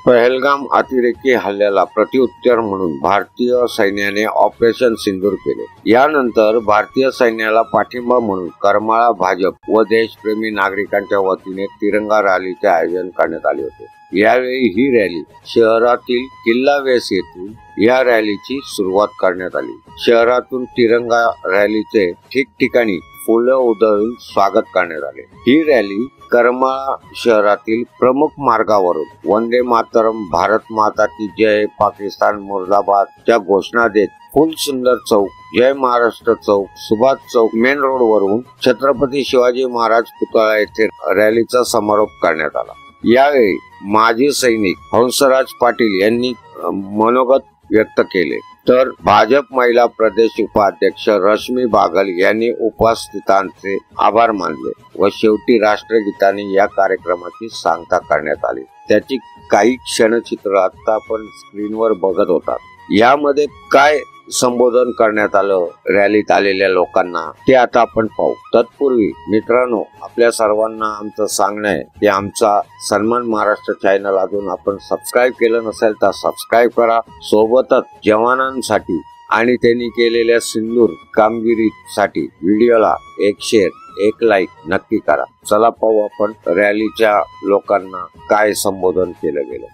पहलगाम अतिरेकी हल्ल्याला प्रत्युत्तर म्हणून भारतीय सैन्याने ऑपरेशन सिंदूर केले। यानंतर भारतीय सैन्याला पाठिंबा म्हणून करमाळा भाजप व देशप्रेमी नागरिकांच्या वतीने तिरंगा रॅलीचे आयोजन करण्यात आले होते। यावेळी ही रॅली शहरातील किल्ला वेस येथून या रॅलीची सुरुवात करण्यात आली। शहरातून तिरंगा रॅलीचे ठिकठिकाणी फुलं उधळून स्वागत करण्यात आले। ही रॅली करमाळा शहरातील प्रमुख मार्गावरून वंदे मातरम, भारत माता की जय, पाकिस्तान मुर्दाबाद च्या घोषणा देत फुल सुंदर चौक, जय महाराष्ट्र चौक, सुभाष चौक मेन रोड वरून छत्रपती शिवाजी महाराज पुतळा येथे रॅलीचा समारोप करण्यात आला। यावेळी माजी सैनिक हंसराज पाटील यांनी मनोगत व्यक्त केले, तर भाजप महिला प्रदेश उपाध्यक्ष रश्मी बागल यांनी उपस्थितांचे आभार मानले व शेवटी राष्ट्रगीताने या कार्यक्रमाची सांगता करण्यात आली। त्याची काही क्षणचित्र आता आपण स्क्रीनवर बघत होता। यामध्ये काय संबोधन करण्यात आलं रॅलीत आलेल्या लोकांना ते आता आपण पाहू। तत्पूर्वी मित्रांनो, आपल्या सर्वांना आमचं सांगणं आहे की आमचा सन्मान महाराष्ट्र चॅनल अजून आपण सबस्क्राईब केलं नसेल तर सबस्क्राईब करा। सोबतच जवानांसाठी आणि त्यांनी केलेल्या सिंदूर कामगिरीसाठी व्हिडिओला एक शेअर, एक लाईक नक्की करा। चला पाहू आपण रॅलीच्या लोकांना काय संबोधन केलं गेलं।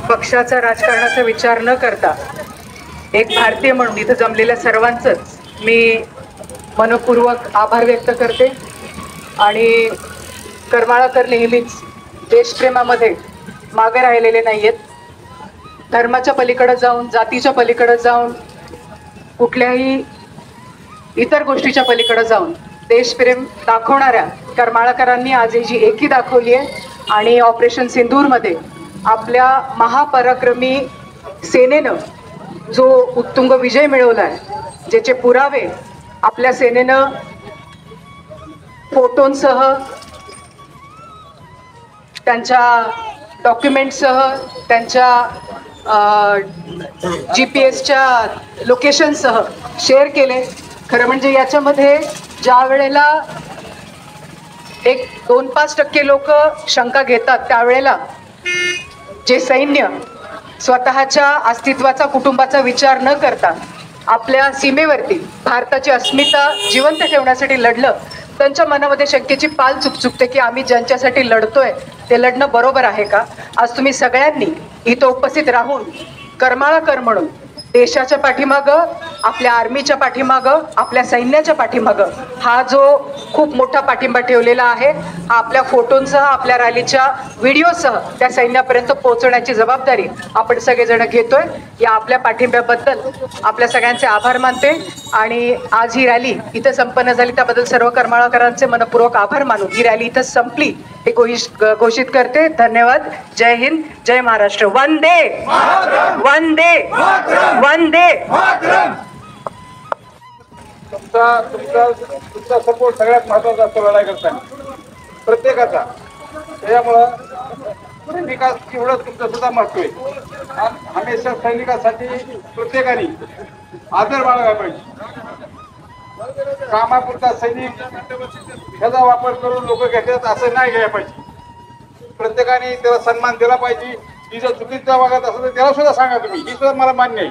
पक्षाचा राजकारणाचा विचार न करता एक भारतीय म्हणून इथं जमलेल्या सर्वांचंच मी मनपूर्वक आभार व्यक्त करते। आणि करमाळाकर नेहमीच देशप्रेमामध्ये मागे राहिलेले नाहीयेत। धर्माच्या पलीकडे जाऊन, जातीच्या पलीकडे जाऊन, कुठल्याही इतर गोष्टीच्या पलीकडे जाऊन देशप्रेम दाखवणाऱ्या करमाळाकरांनी आज जी एकी दाखवली आहे आणि ऑपरेशन सिंदूरमध्ये आपल्या महापराक्रमी सेनेनं जो उत्तुंग विजय मिळवलाय, ज्याचे पुरावे आपल्या सेनेनं फोटोंसह, त्यांच्या डॉक्युमेंटसह, त्यांच्या GPS-च्या लोकेशनसह शेअर केले। खरं म्हणजे याच्यामध्ये ज्या वेळेला 1-2-5% लोक शंका घेतात, त्यावेळेला जे सैन्य स्वतःच्या अस्तित्वाचा, कुटुंबाचा विचार न करता आपल्या सीमेवरती भारताची अस्मिता जिवंत ठेवण्यासाठी लढलं, त्यांच्या मनामध्ये शंकेची पाल चुकचुकते की आम्ही ज्यांच्यासाठी लढतोय ते लढणं बरोबर आहे का। आज तुम्ही सगळ्यांनी इथं उपस्थित राहून करमाळाकर म्हणून देशाच्या पाठीमागं, आपल्या आर्मीच्या पाठीमागं, आपल्या सैन्याच्या पाठीमागं हा जो खूप मोठा पाठिंबा ठेवलेला आहे, हा आपल्या फोटोंसह, आपल्या रॅलीच्या व्हिडिओसह त्या सैन्यापर्यंत पोहोचवण्याची जबाबदारी आपण सगळेजण घेतोय। या आपल्या पाठिंब्याबद्दल आपल्या सगळ्यांचे आभार मानते आणि आज ही रॅली इथं संपन्न झाली त्याबद्दल सर्व करमाळाकरांचे मनपूर्वक आभार मानून ही रॅली इथं संपली हे घोषित करते। धन्यवाद। जय हिंद, जय महाराष्ट्र। वंदे वंदे वंदे। तुमचा सपोर्ट सगळ्यात महत्वाचा असतो लढाई करताना प्रत्येकाचा। त्यामुळं विकास एवढंच तुमचं सुद्धा महत्व आहे। हमेशा सैनिकांसाठी प्रत्येकाने आदर बाळगायला पाहिजे। कामापुरता सैनिक ह्याचा वापर करून लोक घेतात असं नाही घ्यायला पाहिजे। प्रत्येकाने त्याला सन्मान दिला पाहिजे। ही जर चुकीचा वागत असेल तर त्याला सुद्धा सांगा तुम्ही, ही सुद्धा मला मान्य आहे,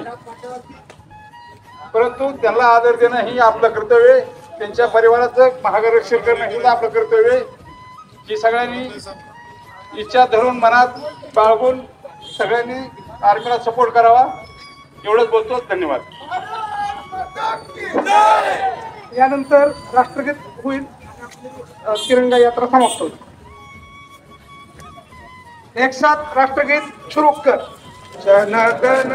परंतु त्यांना आदर देणं ही आपलं कर्तव्य आहे। त्यांच्या परिवाराचं महारक्षण करणं ही आपलं कर्तव्य आहे। ही सगळ्यांनी इच्छा धरून मनात बाळगून सगळ्यांनी आर्मीला सपोर्ट करावा एवढंच बोलतो। धन्यवाद। यानंतर राष्ट्रगीत होईल, तिरंगा यात्रा समाप्त होईल। एक साथ राष्ट्रगीत शुरू कर। जन गण